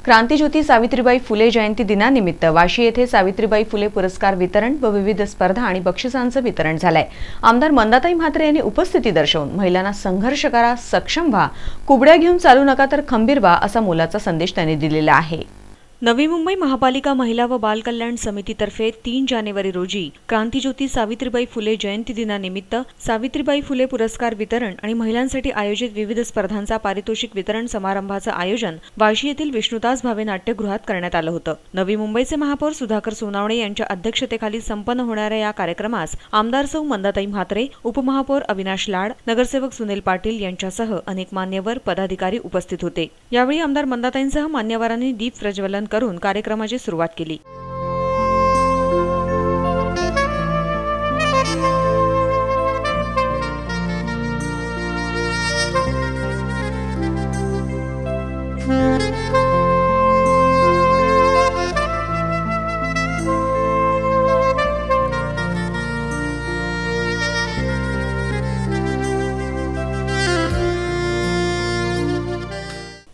क्रांतिज्योती सावित्रीबाई फुले जयंती दिनानिमित्त वाशी येथे सावित्रीबाई फुले पुरस्कार वितरण व विविध स्पर्धा आणि बक्षिसांचं वितरण झालंय। आमदार मंदाताई म्हात्रे यांनी उपस्थिती दर्शवून महिलांना संघर्ष करा, सक्षम व्हा, कुबड्या घेऊन चालू नका तर खंबीर व्हा असा मोलाचा संदेश त्यांनी दिलेला आहे। नवी मुंबई महापालिका महिला व बाल कल्याण समितीतर्फे 3 जानेवारी रोजी क्रांतिज्योती सावित्रीबाई फुले जयंती दिनानिमित्त सावित्रीबाई फुले पुरस्कार वितरण आणि महिलांसाठी आयोजित विविध स्पर्धांचा पारितोषिक वितरण समारंभाचं आयोजन वाशी येथील विष्णुदास भावे नाट्यगृहात करण्यात आलं होतं। नवी मुंबईचे महापौर सुधाकर सोनावणे यांच्या अध्यक्षतेखाली संपन्न होणाऱ्या या कार्यक्रमास आमदार सौ मंदाताई म्हात्रे, उपमहापौर अविनाश लाड, नगरसेवक सुनील पाटील यांच्यासह अनेक मान्यवर पदाधिकारी उपस्थित होते। यावेळी आमदार मंदाताईंसह मान्यवरांनी दीप प्रज्वलन करून कार्यक्रमाची सुरुवात केली।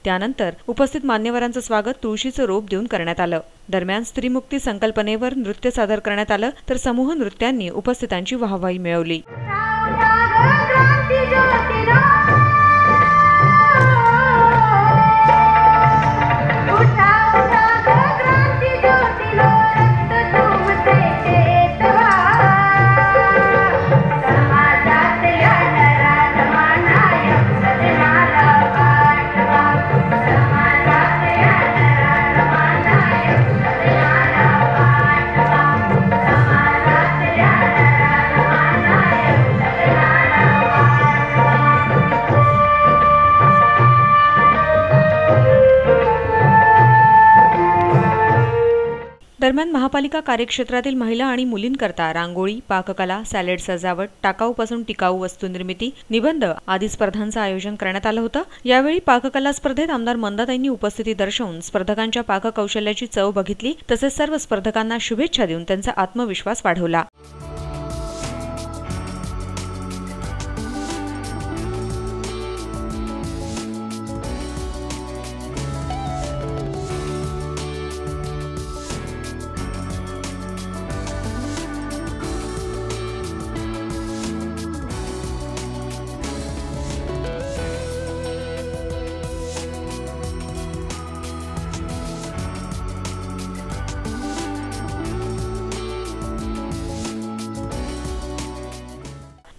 त्यानंतर उपस्थित मान्यवरांचं स्वागत तुळशीचं रोप देऊन करण्यात आलं। दरम्यान स्त्रीमुक्ती संकल्पनेवर नृत्य सादर करण्यात आलं तर समूह नृत्यांनी उपस्थितांची वाहवाही मिळवली। दरम्यान महापालिका कार्यक्षेत्रातील महिला आणि मुलींकरता रांगोळी, पाककला, सॅलेड सजावट, टाकाऊपासून टिकाऊ वस्तू निर्मिती, निबंध आदी स्पर्धांचं आयोजन करण्यात आलं होतं। यावेळी पाककला स्पर्धेत आमदार मंदाताईंनी उपस्थिती दर्शवून स्पर्धकांच्या पाककौशल्याची चव बघितली तसेच सर्व स्पर्धकांना शुभेच्छा देऊन त्यांचा आत्मविश्वास वाढवला।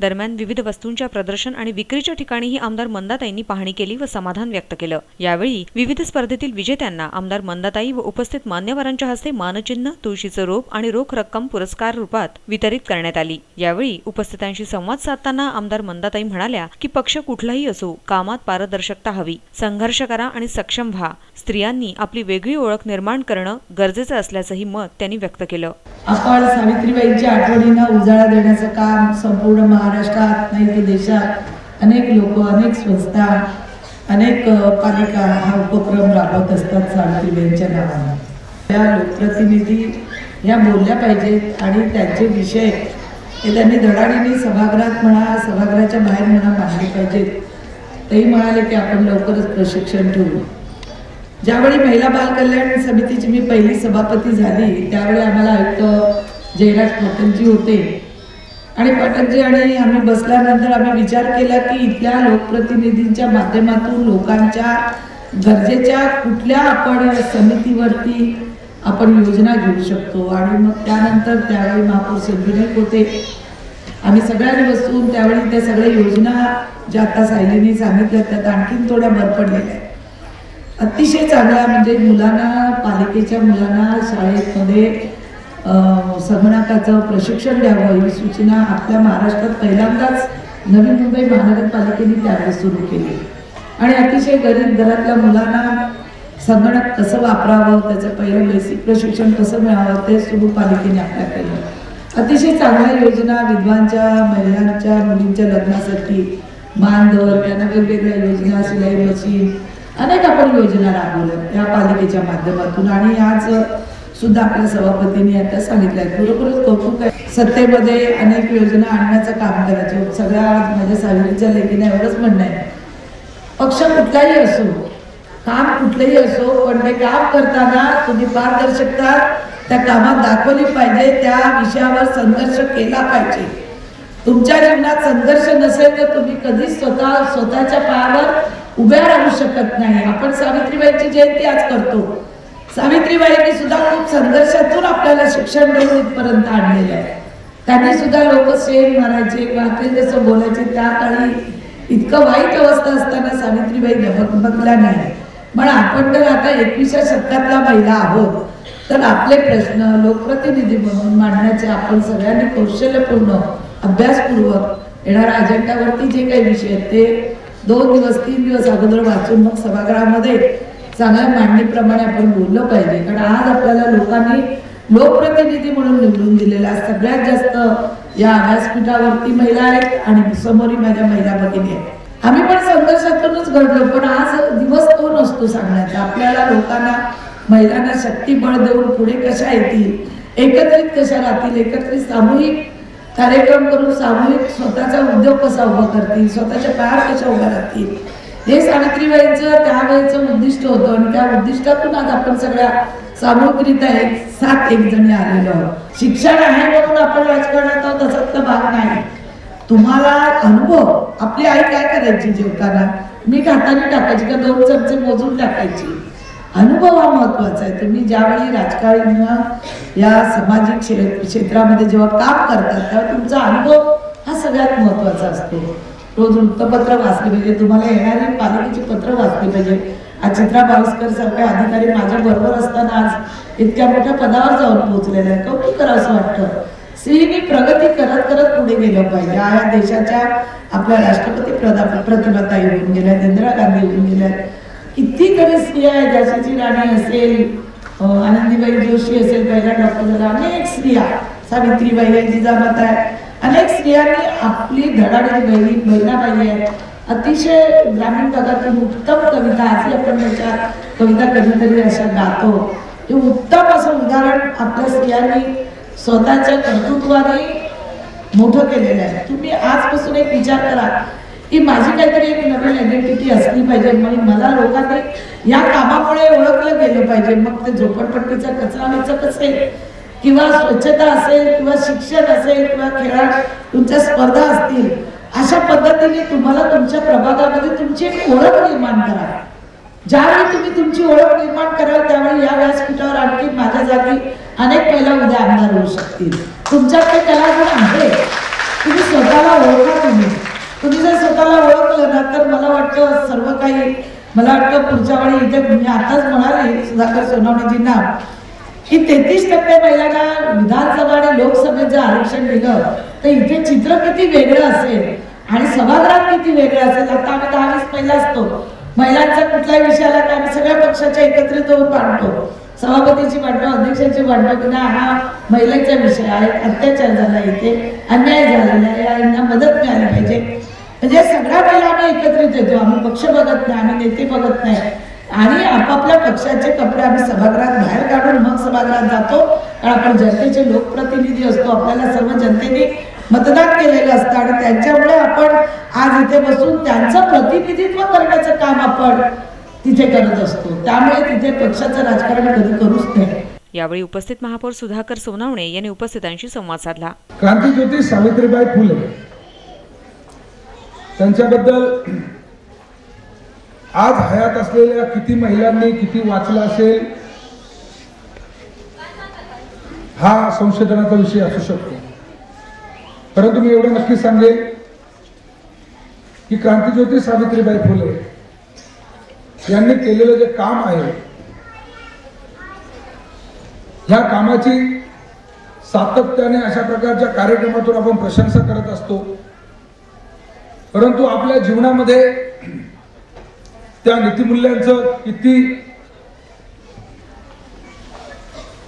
दरम्यान विविध वस्तूंच्या प्रदर्शन आणि विक्रीच्या ठिकाणीही आमदार मंदाताईंनी पाहणी केली व समाधान व्यक्त केलं। यावेळी विविध स्पर्धेतील विजेत्यांना आमदार मंदाताई व उपस्थित मान्यवरांच्या हस्ते मानचिन्ह, तुळशीचं रोप आणि रोख रक्कम पुरस्कार रूपात वितरित करण्यात आली। यावेळी उपस्थितांशी संवाद साधताना आमदार मंदाताई म्हणाल्या की पक्ष कुठलाही असो, कामात पारदर्शकता हवी, संघर्ष करा आणि सक्षम व्हा। स्त्रियांनी आपली वेगळी ओळख निर्माण करणं गरजेचं असल्याचंही मत त्यांनी व्यक्त केलं। आपण सावित्रीबाईंच्या आठवणींना उजाळा देण्याचं काम संपूर्ण महाराष्ट्रात नाही तर देशात अनेक लोक, अनेक संस्था, अनेक पालिका हा उपक्रम राबवत असतात सावित्रीबाईंच्या नावाने। त्या लोकप्रतिनिधी ह्या बोलल्या पाहिजेत आणि त्यांचे विषय हे त्यांनी धडाडीने सभागृहात म्हणा, सभागृहाच्या बाहेर म्हणा मांडले पाहिजेत। तेही म्हणाले की आपण लवकरच प्रशिक्षण ठेवू। ज्यावेळी महिला बाल कल्याण समितीची मी पहिली सभापती झाली त्यावेळी आम्हाला आयुक्त जयराज पाटणजी होते आणि पाटणजी आणि आम्ही बसल्यानंतर आम्ही विचार केला की इथल्या लोकप्रतिनिधींच्या माध्यमातून लोकांच्या गरजेच्या कुठल्या आपण समितीवरती आपण योजना घेऊ शकतो। आणि मग त्यानंतर त्यावेळी महापौर संविधानिक होते, आम्ही सगळ्यांनी बसून त्यावेळी त्या सगळ्या योजना ज्या आता सायलीनी सांगितल्या त्यात आणखीन थोड्या भर पडलेल्या आहेत। अतिशय चांगला म्हणजे मुलांना, पालिकेच्या मुलांना शाळेमध्ये संगणकाचं प्रशिक्षण द्यावं ही सूचना आपल्या महाराष्ट्रात पहिल्यांदाच नवी मुंबई महानगरपालिकेने त्यावेळेस सुरू केली आणि अतिशय गरीब घरातल्या मुलांना संगणक कसं वापरावं, त्याचं पहिलं बेसिक प्रशिक्षण कसं मिळावं ते सुरू पालिकेने आपल्या केलं। अतिशय चांगल्या योजना विधवांच्या, महिलांच्या, मुलींच्या लग्नासाठी मानधन, त्यांना वेगवेगळ्या योजना, सिलाई मशीन, अनेक आपण योजना राबवल्या त्या पालिकेच्या माध्यमातून आणि आज सुद्धा आपल्या सभापतींनी आता सांगितलं आहे, खरोखरच कौतुक आहे। सत्तेमध्ये अनेक योजना आणण्याचं काम करायचं। सगळ्या माझ्या सावित्रीच्या लेकीने एवढंच म्हणणं आहे, पक्ष कुठलाही असो काम कुठलंही असो, पण ते काम करताना तुम्ही पारदर्शकता त्या कामात दाखवली पाहिजे, त्या विषयावर संघर्ष केला पाहिजे. तुमच्या जीवनात संघर्ष नसेल तर तुम्ही कधीच स्वतःच्या पायावर उभ्या राहू शकत नाही. आपण सावित्रीबाईंची जयंती आज करतो. सावित्रीबाईंनी सुद्धा खूप संघर्षातून आपल्याला शिक्षण देऊन इथपर्यंत आणलेलं आहे. त्यांनी सुद्धा लोक शेण मारायचे, वाटेल जसं बोलायचे. त्या काळी इतकं वाईट अवस्था असताना सावित्रीबाई बघल्या नाही. पण आपण तर आता 21व्या शतकातल्या महिला आहोत, तर आपले प्रश्न लोकप्रतिनिधी म्हणून मांडण्याचे आपण सगळ्यांनी कौशल्यपूर्ण अभ्यासपूर्वक येणाऱ्या अजेंड्यावरती जे काही विषय आहेत ते 2 दिवस 3 दिवस अगोदर वाचून मग सभागृहामध्ये चांगल्या मांडणीप्रमाणे आपण बोललं पाहिजे. कारण आज आपल्याला लोकांनी लोकप्रतिनिधी म्हणून निवडून दिलेल्या सगळ्यात जास्त या व्यासपीठावरती महिला आहेत आणि समोरही माझ्या महिला भगिनी आहेत. आम्ही पण संघर्षातूनच घडलो, पण आज दिवस तो नसतो सांगण्याचा. आपल्याला लोकांना महिलांना शक्तीबळ देऊन पुढे कशा येतील, एकत्रित कशा राहतील, एकत्रित सामूहिक कार्यक्रम करून सामूहिक स्वतःचा उद्योग कसा उभा करतील, स्वतःच्या पायावर कशा उभ्या राहतील, हे सावित्रीबाईंचं त्यावेळेचं उद्दिष्ट होतं. आणि त्या उद्दिष्टातून आज आपण सगळ्या सामूहिकरित्या एक जणी आलेलो आहोत. शिक्षण आहे म्हणून आपण राजकारणात आहोत असातला भाग नाही. तुम्हाला अनुभव, आपली आई काय करायची जेवताना, मीठ हाताने टाकायची का 2 चमचे मोजून टाकायची. अनुभव हा महत्वाचा आहे. तुम्ही ज्यावेळी राजकारणी या सामाजिक क्षेत्रामध्ये जेव्हा काम करतात तेव्हा तुमचा अनुभव हा सगळ्यात महत्वाचा असतो. रोज वृत्तपत्र वाचले पाहिजे, तुम्हाला येणारी पालिकेची पत्र वाचली पाहिजे. आज चित्रा बावस्कर सारखे अधिकारी माझ्या बरोबर असताना आज इतक्या मोठ्या पदावर जाऊन पोहोचलेले आहे. कौतुक करावं असं वाटतं. स्त्रीने प्रगती करत करत पुढे गेलं पाहिजे. या देशाच्या आपल्या राष्ट्रपती प्रतिभाताई होऊन गेल्या, इंदिरा गांधी होऊन गेल्या, कितीतरी स्त्रिया आहेत. झाशीची राणी असेल, आनंदीबाई जोशी असेल, पहिल्या डॉक्टर झाल्या, अनेक स्त्रिया, सावित्रीबाई आहे, जिजामाता आहे, अनेक स्त्रियांनी आपली धडाडी बहिणाबाई आहे. अतिशय ग्रामीण भागातून उत्तम कविता, आजही आपण त्याच्या कविता कधीतरी अशा गातो. हे उत्तम असं उदाहरण आपल्या स्त्रियांनी स्वतःच्या कर्तृत्वाने मोठं केलेलं आहे. तुम्ही आजपासून एक विचार करा की माझी काहीतरी एक नवीन आयडेंटिटी असली पाहिजे. म्हणजे मला लोकांनी या कामामुळे ओळखलं गेलं पाहिजे. मग ते झोपडपट्टीचा कचरा वेचक असेल किंवा स्वच्छता असेल किंवा शिक्षण असेल किंवा खेळात तुमच्या स्पर्धा असतील, अशा पद्धतीने तुम्हाला तुमच्या प्रभागामध्ये तुमची एक ओळख निर्माण करा. ज्यावेळी तुम्ही तुमची ओळख निर्माण कराल त्यावेळी या व्यासपीठावर आणखी माझ्या जागी अनेक महिला उद्या आमदार होऊ शकतील. तुमच्यात ते कलागुण आहे. तुम्ही स्वतःला ओळखा. तुम्ही जर स्वतःला ओळखलं ना तर मला वाटतं सर्व काही, मला वाटतं पुढच्या वेळी इथे मी आताच म्हणाले सुधाकर सोनवणेजींना की 33% महिलांना विधानसभा आणि लोकसभेत जर आरक्षण दिलं तर इथे चित्र किती वेगळं असेल आणि सभागृहात किती वेगळं असेल. आता आम्ही 10-20 महिला असतो. महिलांचा कुठल्याही विषयाला की आम्ही सगळ्या पक्षाच्या एकत्रित होऊन मांडतो, सभापतीची मांडतो, अध्यक्षाची मांडतो की ना हा महिलेचा विषय आहे, अत्याचार झाला, इथे अन्याय झालेला आहे, यांना मदत मिळाली पाहिजे. म्हणजे सगळ्या महिला आम्ही एकत्रित येतो. आम्ही पक्ष बघत नाही, आम्ही नेते बघत नाही आणि आपापल्या पक्षाचे कपडे आम्ही सभागृहात बाहेर काढून मग सभागृहात जातो. कारण आपण जनतेचे लोकप्रतिनिधी असतो. आपल्याला सर्व जनतेने मतदान केलेलं असतं आणि त्यांच्यामुळे आपण आज इथे बसून त्यांचं प्रतिनिधित्व करण्याचं काम आपण तिथे करत असतो. त्यामुळे तिथे पक्षाचं राजकारण कधी करूच नाही. यावेळी उपस्थित महापौर सुधाकर सोनवणे यांनी उपस्थितांशी संवाद साधला. क्रांतिज्योती सावित्रीबाई फुले त्यांच्याबद्दल आज हयात असलेल्या किती महिलांनी किती वाचलं असेल हा संशोधनाचा विषय असू शकतो. परंतु मी एवढं नक्की सांगेन की क्रांतिज्योती सावित्रीबाई फुले यांनी केलेलं जे काम आहे ह्या कामाची सातत्याने अशा प्रकारच्या कार्यक्रमातून आपण प्रशंसा करत असतो. परंतु आपल्या जीवनामध्ये त्या नीतिमूल्यांचं किती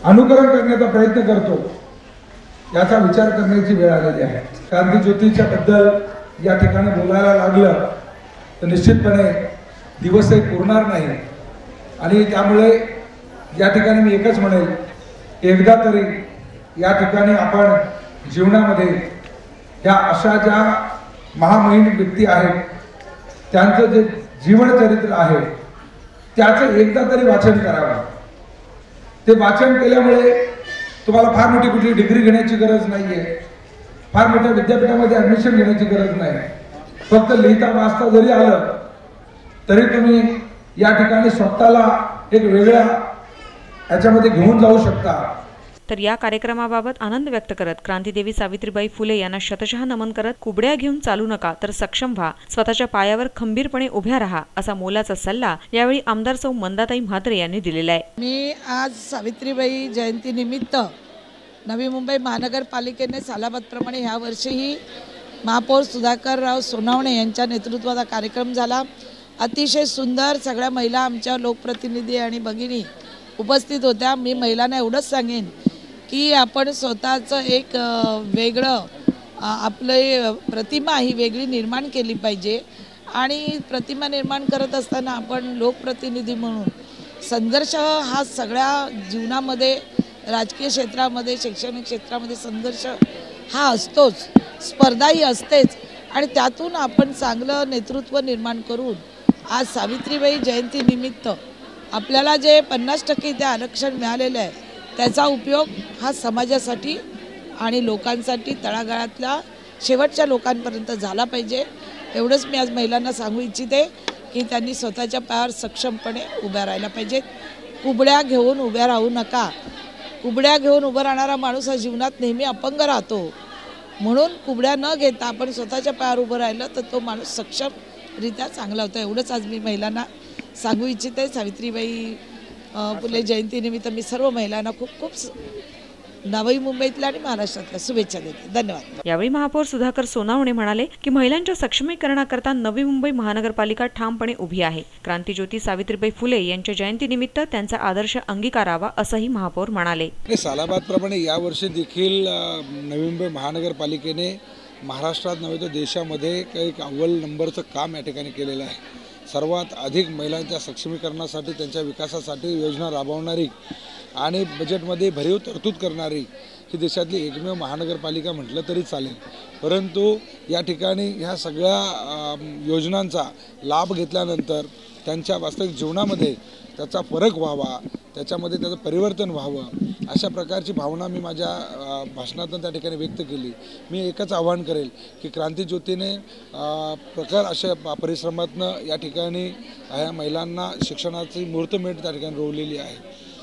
अनुकरण करण्याचा प्रयत्न करतो याचा विचार करण्याची वेळ आलेली आहे. क्रांतिज्योतीच्या बद्दल या ठिकाणी बोलायला लागलं तर निश्चितपणे दिवसही पुरणार नाही आणि त्यामुळे या ठिकाणी मी एकच म्हणेल, एकदा तरी या ठिकाणी आपण जीवनामध्ये या अशा ज्या महामहिम व्यक्ती आहेत त्यांचं जे जीवन चरित्र आहे त्याचं एकदा तरी वाचन करावं. ते वाचन केल्यामुळे तुम्हाला फार मोठी कुठली डिग्री घेण्याची गरज नाहीये, फार मोठ्या विद्यापीठामध्ये ऍडमिशन घेण्याची गरज नाही. फक्त लिहिता वाचता जरी आलं तरी तुम्ही या ठिकाणी स्वतःला एक वेगळ्या याच्यामध्ये घेऊन जाऊ शकता. तर या कार्यक्रमाबाबत आनंद व्यक्त करत क्रांतीदेवी सावित्रीबाई फुले यांना शतशः नमन करत कुबड्या घेऊन चालू नका तर सक्षम व्हा, स्वतःच्या पायावर खंबीरपणे उभ्या राहा असा मोलाचा सल्ला यावेळी आमदार सौ मंदाताई म्हात्रे यांनी दिलेला आहे. मी आज सावित्रीबाई जयंती निमित्त नवी मुंबई महानगरपालिकेने सालाबादप्रमाणे ह्या वर्षीही महापौर सुधाकरराव सोनवणे यांच्या नेतृत्वात हा कार्यक्रम झाला. अतिशय सुंदर सगळ्या महिला आमच्या लोकप्रतिनिधी आणि भगिनी उपस्थित होत्या. मी महिलांना एवढंच सांगेन की आपण स्वतःचं एक वेगळं आपलं प्रतिमा ही वेगळी निर्माण केली पाहिजे आणि प्रतिमा निर्माण करत असताना आपण लोकप्रतिनिधी म्हणून संघर्ष हा सगळ्या जीवनामध्ये, राजकीय क्षेत्रामध्ये, शैक्षणिक क्षेत्रामध्ये संघर्ष हा असतोच, स्पर्धाही असतेच आणि त्यातून आपण चांगलं नेतृत्व निर्माण करून आज सावित्रीबाई जयंती निमित्त आपल्याला जे 50% इथे आरक्षण मिळालेलं आहे त्याचा उपयोग हा समाजासाठी आणि लोकांसाठी तळागाळातल्या शेवटच्या लोकांपर्यंत झाला पाहिजे. एवढंच मी आज महिलांना सांगू इच्छिते की त्यांनी स्वतःच्या पायावर सक्षमपणे उभ्या राहायला पाहिजेत. कुबड्या घेऊन उभ्या राहू नका. कुबड्या घेऊन उभं राहणारा माणूस हा जीवनात नेहमी अपंग राहतो. म्हणून कुबड्या न घेता आपण स्वतःच्या पायावर उभं राहिलं तर तो माणूस सक्षमरित्या चांगला होता. एवढंच आज मी महिलांना सांगू इच्छिते. सावित्रीबाई फुले जयंतीनिमित्त मी सर्व महिलांना खूप खूप नवी मुंबईतल्या आणि महाराष्ट्रातल्या शुभेच्छा देते. धन्यवाद. यावेळी महापौर सुधाकर सोनवणे म्हणाले की महिलांच्या सक्षमीकरणाकरता नवी मुंबई महानगरपालिका ठामपणे उभी आहे. क्रांतीज्योती सावित्रीबाई फुले यांच्या जयंतीनिमित्त त्यांचा आदर्श अंगीकारावा असंही महापौर म्हणाले. सालाबादप्रमाणे यावर्षी देखील नवी मुंबई महानगरपालिकेने महाराष्ट्रात नव्हे तर देशामध्ये एक अव्वल नंबरचं काम या ठिकाणी केलेलं आहे. सर्वात अधिक महिलांच्या सक्षमीकरणासाठी, त्यांच्या विकासासाठी योजना राबवणारी आणि बजेटमध्ये भरीव तरतूद करणारी ही देशातली एकमेव महानगरपालिका म्हटलं तरी चालेल. परंतु या ठिकाणी ह्या सगळ्या योजनांचा लाभ घेतल्यानंतर त्यांच्या वास्तविक जीवनामध्ये त्याचा फरक व्हावा, त्याच्यामध्ये त्याचं परिवर्तन व्हावं, अशा प्रकारची भावना मी माझ्या भाषणातून त्या ठिकाणी व्यक्त केली. मी एकच आवाहन करेल की क्रांतीज्योतीने प्रखर अशा परिश्रमातनं या ठिकाणी ह्या महिलांना शिक्षणाची मुहूर्तमेढ त्या ठिकाणी रोवलेली आहे.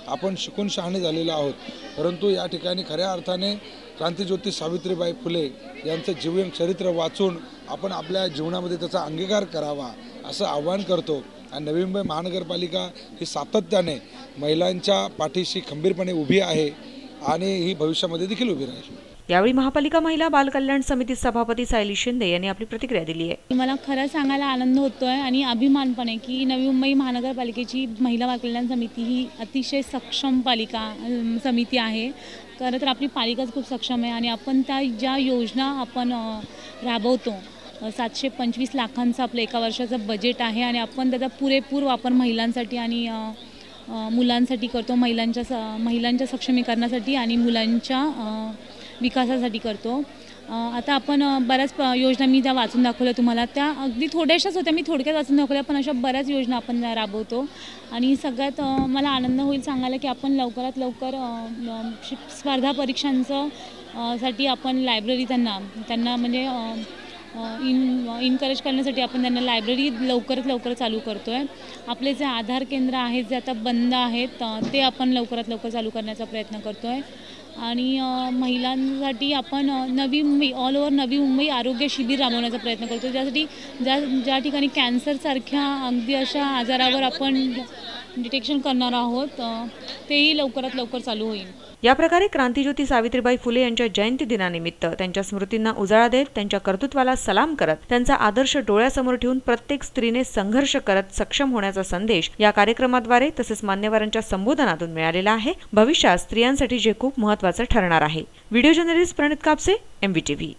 आपण शिकून शहाणे झालेलो आहोत, परंतु या ठिकाणी खऱ्या अर्थाने क्रांतीज्योती सावित्रीबाई फुले यांचं जीवन चरित्र वाचून आपण आपल्या जीवनामध्ये त्याचा अंगीकार करावा असं आवाहन करतो. आणि नवी मुंबई महानगरपालिका ही सातत्याने महिलांच्या पाठीशी खंबीरपणे उभी आहे आणि ही भविष्यामध्ये देखील उभी राहील. यावेळी महापालिका महिला बाल कल्याण समिती सभापती सायली शिंदे यांनी आपली प्रतिक्रिया दिली आहे. मला खरं सांगायला आनंद होतोय आणि अभिमान पण आहे की नवी मुंबई महानगरपालिकेची महिला बाल कल्याण समिती ही अतिशय सक्षम पालिका समिती आहे. खरं तर आपली पालिकाच खूप सक्षम आहे आणि आपण त्या ज्या योजना आपण राबवतो 725 लाखांचं आपलं एका वर्षाचं बजेट आहे आणि आपण त्याचा पुरेपूर वापर महिलांसाठी आणि मुलांसाठी करतो. महिलांच्या सक्षमीकरणासाठी आणि मुलांच्या विकासासाठी करतो. आता आपण बऱ्याच योजना मी त्या वाचून दाखवल्या तुम्हाला, त्या अगदी थोड्याशाच होत्या, मी थोडक्यात वाचून दाखवल्या, पण अशा बऱ्याच योजना आपण राबवतो. आणि सगळ्यात मला आनंद होईल सांगायला की आपण लवकरात लवकर स्पर्धा परीक्षांचं साठी आपण लायब्ररी त्यांना म्हणजे इनकरेज करण्यासाठी आपण त्यांना लायब्ररी लवकरात लवकर चालू करतो आहे. आपले जे आधार केंद्र आहेत जे आता बंद आहेत ते आपण लवकरात लवकर चालू करण्याचा प्रयत्न करतो आहे. आणि महिलांसाठी आपण नवी मुंबई ऑल ओव्हर नवी मुंबई आरोग्य शिबिर राबवण्याचा प्रयत्न करतो, ज्यासाठी ज्या ठिकाणी कॅन्सरसारख्या अगदी अशा आजारावर आपण डिटेक्शन करणार आहोत तेही लवकरात लवकर चालू होईल. या प्रकारे क्रांतीज्योती सावित्रीबाई फुले यांच्या जयंती दिनानिमित्त त्यांच्या स्मृतींना उजाळा देत त्यांच्या कर्तृत्वाला सलाम करत त्यांचा आदर्श डोळ्यासमोर ठेवून प्रत्येक स्त्रीने संघर्ष करत सक्षम होण्याचा संदेश या कार्यक्रमाद्वारे तसेच मान्यवरांच्या संबोधनातून मिळालेला आहे. भविष्यात स्त्रियांसाठी जे खूप महत्त्वाचं ठरणार आहे. व्हिडिओ जर्नलिस्ट प्रणित कापसे, MVTV.